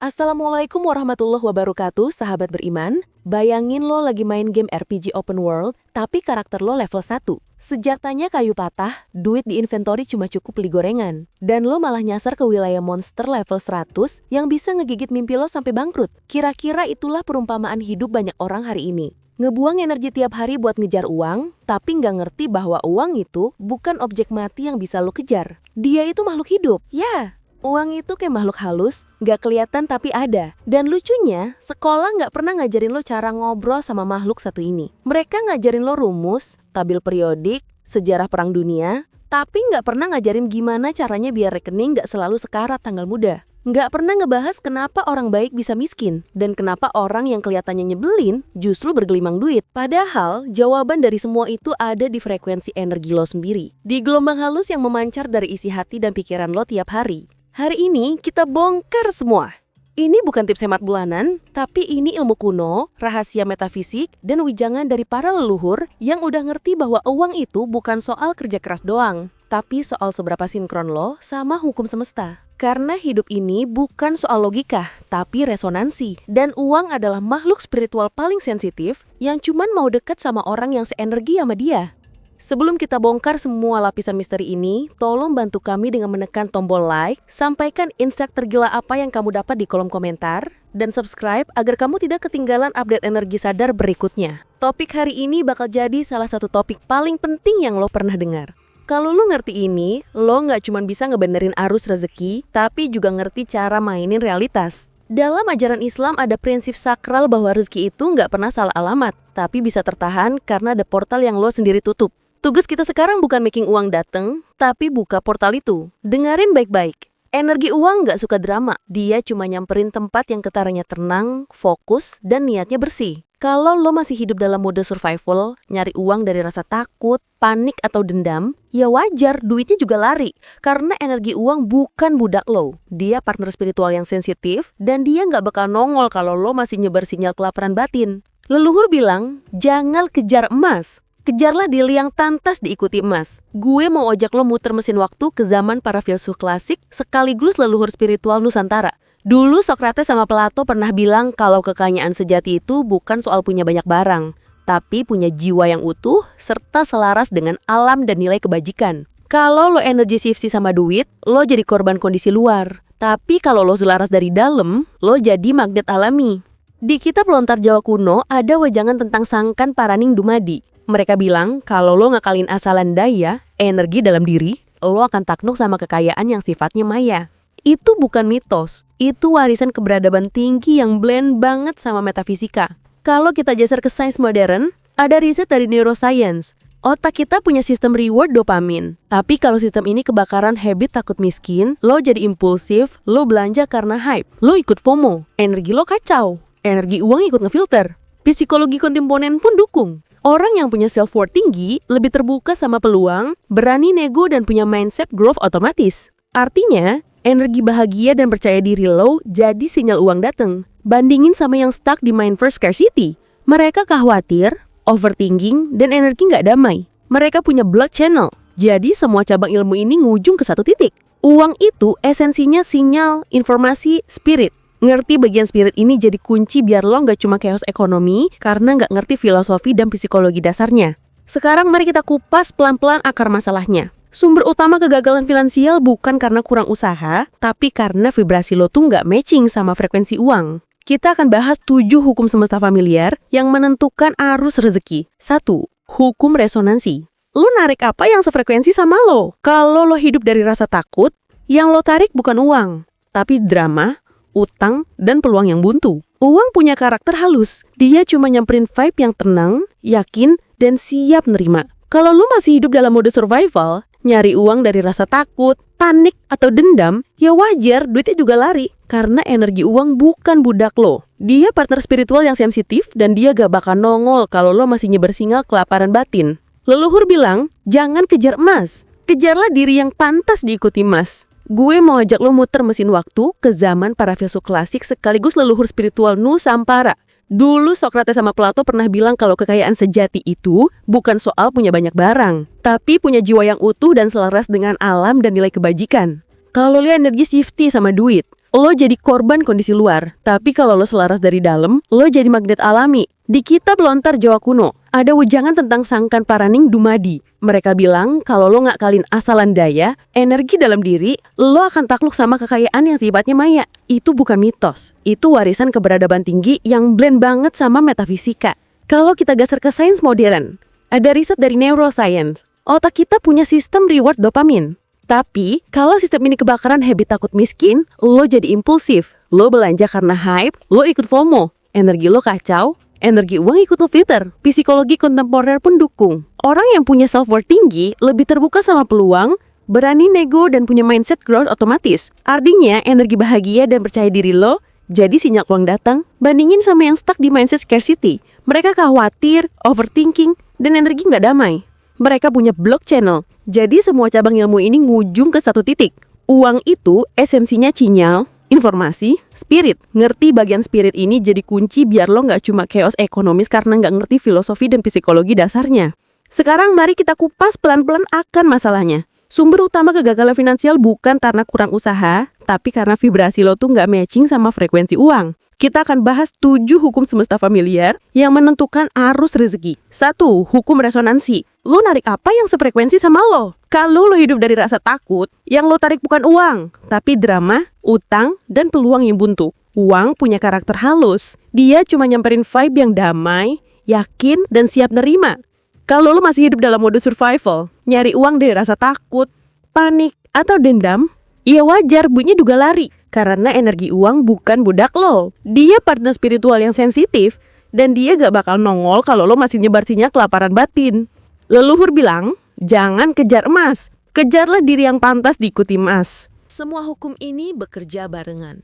Assalamualaikum warahmatullahi wabarakatuh, sahabat beriman. Bayangin lo lagi main game RPG open world, tapi karakter lo level 1. Senjatanya kayu patah, duit di inventory cuma cukup beli gorengan. Dan lo malah nyasar ke wilayah monster level 100 yang bisa ngegigit mimpi lo sampai bangkrut. Kira-kira itulah perumpamaan hidup banyak orang hari ini. Ngebuang energi tiap hari buat ngejar uang, tapi nggak ngerti bahwa uang itu bukan objek mati yang bisa lo kejar. Dia itu makhluk hidup, ya. Uang itu kayak makhluk halus, nggak kelihatan tapi ada. Dan lucunya, sekolah nggak pernah ngajarin lo cara ngobrol sama makhluk satu ini. Mereka ngajarin lo rumus, tabel periodik, sejarah perang dunia, tapi nggak pernah ngajarin gimana caranya biar rekening nggak selalu sekarat tanggal muda. Nggak pernah ngebahas kenapa orang baik bisa miskin, dan kenapa orang yang kelihatannya nyebelin justru bergelimang duit. Padahal, jawaban dari semua itu ada di frekuensi energi lo sendiri. Di gelombang halus yang memancar dari isi hati dan pikiran lo tiap hari. Hari ini kita bongkar semua. Ini bukan tips hemat bulanan, tapi ini ilmu kuno, rahasia metafisik, dan wijangan dari para leluhur yang udah ngerti bahwa uang itu bukan soal kerja keras doang, tapi soal seberapa sinkron lo sama hukum semesta. Karena hidup ini bukan soal logika, tapi resonansi. Dan uang adalah makhluk spiritual paling sensitif yang cuman mau deket sama orang yang seenergi sama dia. Sebelum kita bongkar semua lapisan misteri ini, tolong bantu kami dengan menekan tombol like, sampaikan insight tergila apa yang kamu dapat di kolom komentar, dan subscribe agar kamu tidak ketinggalan update energi sadar berikutnya. Topik hari ini bakal jadi salah satu topik paling penting yang lo pernah dengar. Kalau lo ngerti ini, lo nggak cuma bisa ngebenerin arus rezeki, tapi juga ngerti cara mainin realitas. Dalam ajaran Islam ada prinsip sakral bahwa rezeki itu nggak pernah salah alamat, tapi bisa tertahan karena ada portal yang lo sendiri tutup. Tugas kita sekarang bukan making uang dateng, tapi buka portal itu. Dengerin baik-baik. Energi uang nggak suka drama. Dia cuma nyamperin tempat yang getarannya tenang, fokus, dan niatnya bersih. Kalau lo masih hidup dalam mode survival, nyari uang dari rasa takut, panik, atau dendam, ya wajar duitnya juga lari. Karena energi uang bukan budak lo. Dia partner spiritual yang sensitif, dan dia nggak bakal nongol kalau lo masih nyebar sinyal kelaparan batin. Leluhur bilang, jangan kejar emas. Kejarlah deal yang tantas diikuti emas. Gue mau ajak lo muter mesin waktu ke zaman para filsuf klasik sekaligus leluhur spiritual Nusantara. Dulu Socrates sama Plato pernah bilang kalau kekayaan sejati itu bukan soal punya banyak barang, tapi punya jiwa yang utuh serta selaras dengan alam dan nilai kebajikan. Kalau lo energi shifty sama duit, lo jadi korban kondisi luar. Tapi kalau lo selaras dari dalam, lo jadi magnet alami. Di kitab lontar Jawa kuno ada wejangan tentang Sangkan Paraning Dumadi. Mereka bilang kalau lo ngakalin asalan daya, energi dalam diri, lo akan takluk sama kekayaan yang sifatnya maya. Itu bukan mitos, itu warisan keberadaban tinggi yang blend banget sama metafisika. Kalau kita geser ke sains modern, ada riset dari neuroscience. Otak kita punya sistem reward dopamin. Tapi kalau sistem ini kebakaran habit takut miskin, lo jadi impulsif, lo belanja karena hype, lo ikut FOMO, energi lo kacau, energi uang ikut ngefilter. Psikologi kontemporer pun dukung. Orang yang punya self-worth tinggi lebih terbuka sama peluang, berani nego dan punya mindset growth otomatis. Artinya, energi bahagia dan percaya diri lo jadi sinyal uang dateng. Bandingin sama yang stuck di mind first scarcity. Mereka khawatir, overthinking, dan energi nggak damai. Mereka punya blood channel, jadi semua cabang ilmu ini ngujung ke satu titik. Uang itu esensinya sinyal, informasi, spirit. Ngerti bagian spirit ini jadi kunci biar lo nggak cuma chaos ekonomi karena nggak ngerti filosofi dan psikologi dasarnya. Sekarang mari kita kupas pelan-pelan akar masalahnya. Sumber utama kegagalan finansial bukan karena kurang usaha, tapi karena vibrasi lo tuh nggak matching sama frekuensi uang. Kita akan bahas 7 hukum semesta familiar yang menentukan arus rezeki. 1. Hukum resonansi. Lo narik apa yang sefrekuensi sama lo? Kalau lo hidup dari rasa takut, yang lo tarik bukan uang, tapi drama, utang, dan peluang yang buntu. Uang punya karakter halus. Dia cuma nyamperin vibe yang tenang, yakin, dan siap nerima. Kalau lu masih hidup dalam mode survival, nyari uang dari rasa takut, panik, atau dendam, ya wajar duitnya juga lari. Karena energi uang bukan budak lo. Dia partner spiritual yang sensitif dan dia gak bakal nongol kalau lo masih nyebar sinyal kelaparan batin. Leluhur bilang, jangan kejar emas. Kejarlah diri yang pantas diikuti emas. Gue mau ajak lo muter mesin waktu ke zaman para filsuf klasik sekaligus leluhur spiritual Nusantara. Dulu Socrates sama Plato pernah bilang kalau kekayaan sejati itu bukan soal punya banyak barang, tapi punya jiwa yang utuh dan selaras dengan alam dan nilai kebajikan. Kalau lihat energi shifty sama duit, lo jadi korban kondisi luar. Tapi kalau lo selaras dari dalam, lo jadi magnet alami. Di kitab lontar Jawa kuno, ada wejangan tentang Sangkan Paraning Dumadi. Mereka bilang kalau lo ngakalin asalan daya, energi dalam diri, lo akan takluk sama kekayaan yang sifatnya maya. Itu bukan mitos. Itu warisan keberadaban tinggi yang blend banget sama metafisika. Kalau kita geser ke sains modern, ada riset dari neuroscience. Otak kita punya sistem reward dopamin. Tapi, kalau sistem ini kebakaran habit takut miskin, lo jadi impulsif. Lo belanja karena hype, lo ikut FOMO. Energi lo kacau, energi uang ikut ngefilter. Psikologi kontemporer pun dukung. Orang yang punya self-worth tinggi, lebih terbuka sama peluang, berani nego dan punya mindset growth otomatis. Artinya, energi bahagia dan percaya diri lo jadi sinyal uang datang. Bandingin sama yang stuck di mindset scarcity. Mereka khawatir, overthinking, dan energi nggak damai. Mereka punya block channel. Jadi semua cabang ilmu ini ngujung ke satu titik. Uang itu esensinya sinyal, informasi, spirit. Ngerti bagian spirit ini jadi kunci biar lo nggak cuma chaos ekonomis karena nggak ngerti filosofi dan psikologi dasarnya. Sekarang mari kita kupas pelan-pelan akan masalahnya. Sumber utama kegagalan finansial bukan karena kurang usaha, tapi karena vibrasi lo tuh nggak matching sama frekuensi uang. Kita akan bahas 7 hukum semesta familiar yang menentukan arus rezeki. 1. Hukum resonansi. Lo narik apa yang sefrekuensi sama lo? Kalau lo hidup dari rasa takut, yang lo tarik bukan uang, tapi drama, utang, dan peluang yang buntu. Uang punya karakter halus. Dia cuma nyamperin vibe yang damai, yakin, dan siap nerima. Kalau lo masih hidup dalam mode survival, nyari uang dari rasa takut, panik, atau dendam, ya wajar bunyinya juga lari. Karena energi uang bukan budak lo. Dia partner spiritual yang sensitif, dan dia gak bakal nongol kalau lo masih nyebar sinyal kelaparan batin. Leluhur bilang, jangan kejar emas, kejarlah diri yang pantas diikuti emas. Semua hukum ini bekerja barengan.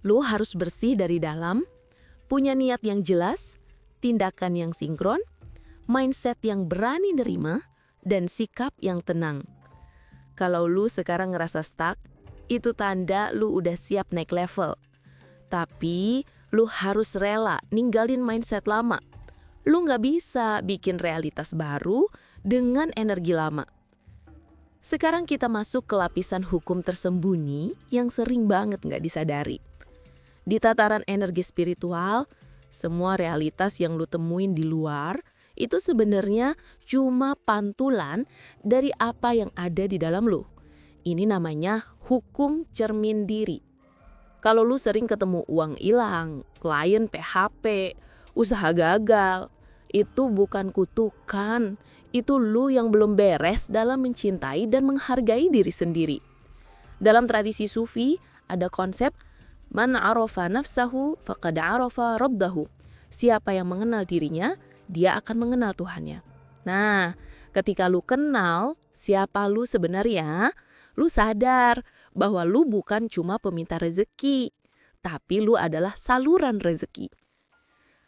Lo harus bersih dari dalam, punya niat yang jelas, tindakan yang sinkron, mindset yang berani nerima, dan sikap yang tenang. Kalau lu sekarang ngerasa stuck, itu tanda lu udah siap naik level. Tapi, lu harus rela ninggalin mindset lama. Lu nggak bisa bikin realitas baru dengan energi lama. Sekarang kita masuk ke lapisan hukum tersembunyi yang sering banget nggak disadari. Di tataran energi spiritual, semua realitas yang lu temuin di luar itu sebenarnya cuma pantulan dari apa yang ada di dalam lu. Ini namanya hukum cermin diri. Kalau lu sering ketemu uang hilang, klien PHP, usaha gagal, itu bukan kutukan. Itu lu yang belum beres dalam mencintai dan menghargai diri sendiri. Dalam tradisi sufi, ada konsep man arafa nafsahu faqad arafa rabbahu. Siapa yang mengenal dirinya, dia akan mengenal Tuhannya. Nah, ketika lu kenal siapa lu sebenarnya, lu sadar bahwa lu bukan cuma peminta rezeki, tapi lu adalah saluran rezeki.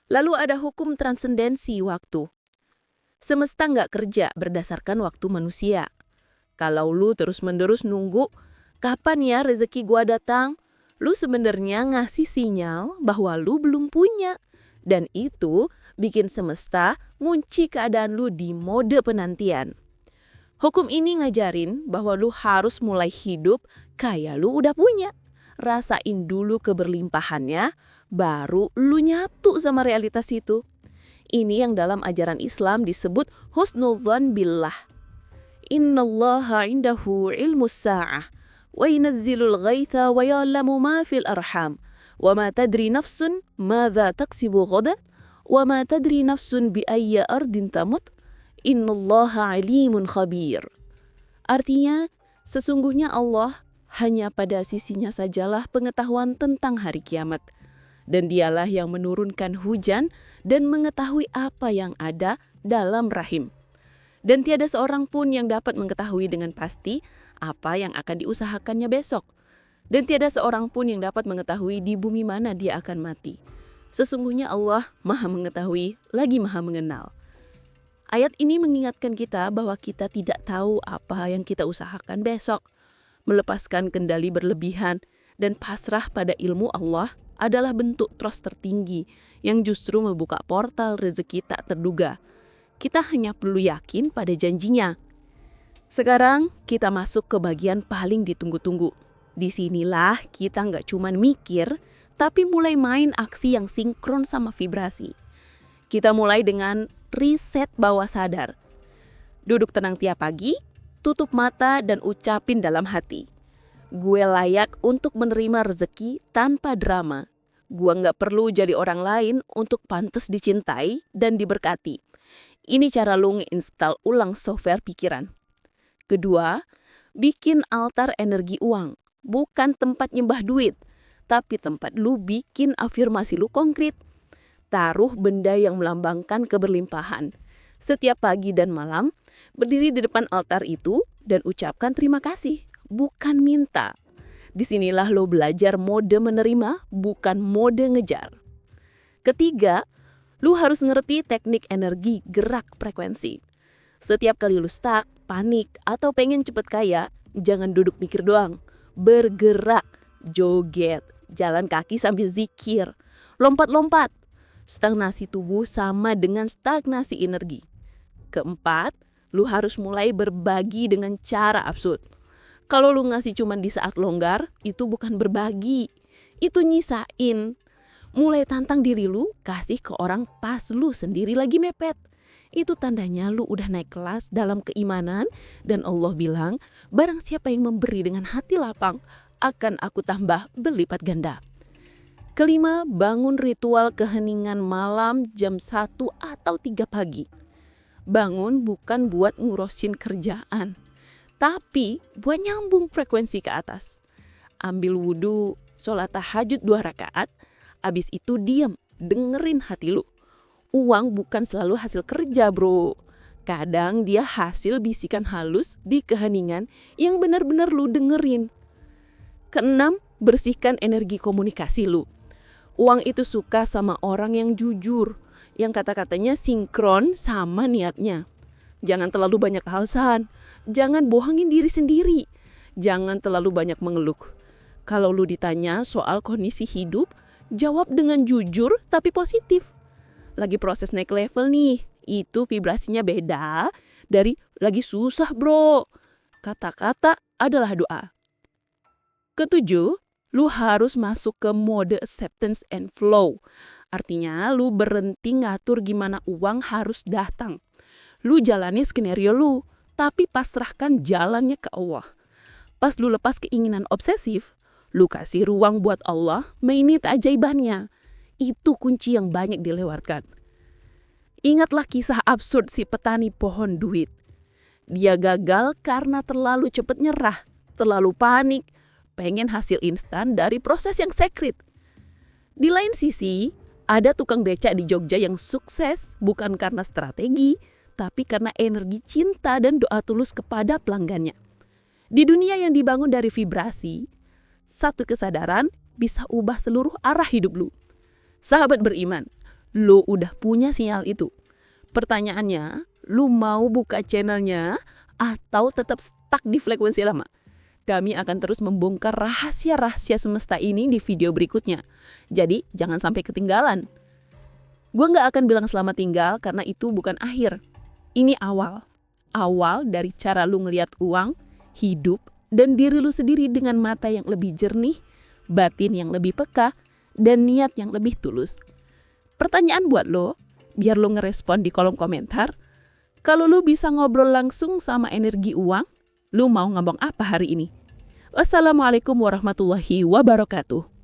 Lalu ada hukum transendensi waktu. Semesta nggak kerja berdasarkan waktu manusia. Kalau lu terus-menerus nunggu, kapan ya rezeki gua datang? Lu sebenarnya ngasih sinyal bahwa lu belum punya. Dan itu bikin semesta ngunci keadaan lu di mode penantian. Hukum ini ngajarin bahwa lu harus mulai hidup kayak lu udah punya. Rasain dulu keberlimpahannya, baru lu nyatu sama realitas itu. Ini yang dalam ajaran Islam disebut husnudzan billah. Innallaha indahu ilmus sa'ah, wa yunazzilul ghaitha wa ya'lamu ma fil arham, wa ma tadri nafsun madza taksibu ghadan, wa ma tadri nafsun bi ayyi ardin tamut. Innallaha alimun khabir. Artinya, sesungguhnya Allah hanya pada sisinya sajalah pengetahuan tentang hari kiamat. Dan dialah yang menurunkan hujan dan mengetahui apa yang ada dalam rahim. Dan tiada seorang pun yang dapat mengetahui dengan pasti apa yang akan diusahakannya besok. Dan tiada seorang pun yang dapat mengetahui di bumi mana dia akan mati. Sesungguhnya Allah Maha Mengetahui lagi Maha Mengenal. Ayat ini mengingatkan kita bahwa kita tidak tahu apa yang kita usahakan besok. Melepaskan kendali berlebihan dan pasrah pada ilmu Allah adalah bentuk trust tertinggi yang justru membuka portal rezeki tak terduga. Kita hanya perlu yakin pada janjinya. Sekarang kita masuk ke bagian paling ditunggu-tunggu. Disinilah kita nggak cuman mikir, tapi mulai main aksi yang sinkron sama vibrasi. Kita mulai dengan riset bawah sadar. Duduk tenang tiap pagi, tutup mata dan ucapin dalam hati. Gue layak untuk menerima rezeki tanpa drama. Gue nggak perlu jadi orang lain untuk pantas dicintai dan diberkati. Ini cara lu nge-install ulang software pikiran. Kedua, bikin altar energi uang. Bukan tempat nyembah duit, tapi tempat lu bikin afirmasi lu konkret. Taruh benda yang melambangkan keberlimpahan. Setiap pagi dan malam, berdiri di depan altar itu dan ucapkan terima kasih, bukan minta. Disinilah lo belajar mode menerima, bukan mode ngejar. Ketiga, lu harus ngerti teknik energi gerak frekuensi. Setiap kali lu stuck, panik, atau pengen cepet kaya, jangan duduk mikir doang. Bergerak, joget, jalan kaki sambil zikir, lompat-lompat. Stagnasi tubuh sama dengan stagnasi energi. Keempat, lu harus mulai berbagi dengan cara absurd. Kalau lu ngasih cuman di saat longgar, itu bukan berbagi, itu nyisain. Mulai tantang diri lu, kasih ke orang pas lu sendiri lagi mepet. Itu tandanya lu udah naik kelas dalam keimanan dan Allah bilang, barang siapa yang memberi dengan hati lapang, akan aku tambah berlipat ganda. Kelima, bangun ritual keheningan malam jam 1 atau 3 pagi. Bangun bukan buat ngurusin kerjaan, tapi buat nyambung frekuensi ke atas. Ambil wudhu, sholat tahajud 2 rakaat, abis itu diam, dengerin hati lu. Uang bukan selalu hasil kerja, bro. Kadang dia hasil bisikan halus di keheningan yang benar-benar lu dengerin. Keenam, bersihkan energi komunikasi lu. Uang itu suka sama orang yang jujur, yang kata-katanya sinkron sama niatnya. Jangan terlalu banyak alasan, jangan bohongin diri sendiri, jangan terlalu banyak mengeluh. Kalau lu ditanya soal kondisi hidup, jawab dengan jujur tapi positif. Lagi proses naik level nih, itu vibrasinya beda dari lagi susah bro. Kata-kata adalah doa. Ketujuh, lu harus masuk ke mode acceptance and flow. Artinya lu berhenti ngatur gimana uang harus datang. Lu jalani skenario lu, tapi pasrahkan jalannya ke Allah. Pas lu lepas keinginan obsesif, lu kasih ruang buat Allah mainin keajaibannya. Itu kunci yang banyak dilewatkan. Ingatlah kisah absurd si petani pohon duit. Dia gagal karena terlalu cepat nyerah, terlalu panik, pengen hasil instan dari proses yang secret. Di lain sisi, ada tukang becak di Jogja yang sukses bukan karena strategi, tapi karena energi cinta dan doa tulus kepada pelanggannya. Di dunia yang dibangun dari vibrasi, satu kesadaran bisa ubah seluruh arah hidup lu. Sahabat beriman, lu udah punya sinyal itu. Pertanyaannya, lu mau buka channelnya atau tetap stuck di frekuensi lama? Kami akan terus membongkar rahasia-rahasia semesta ini di video berikutnya. Jadi jangan sampai ketinggalan. Gue gak akan bilang selamat tinggal karena itu bukan akhir. Ini awal. Awal dari cara lu ngeliat uang, hidup, dan diri lu sendiri dengan mata yang lebih jernih, batin yang lebih peka, dan niat yang lebih tulus. Pertanyaan buat lo, biar lo ngerespon di kolom komentar. Kalau lo bisa ngobrol langsung sama energi uang, lo mau ngomong apa hari ini? Wassalamualaikum warahmatullahi wabarakatuh.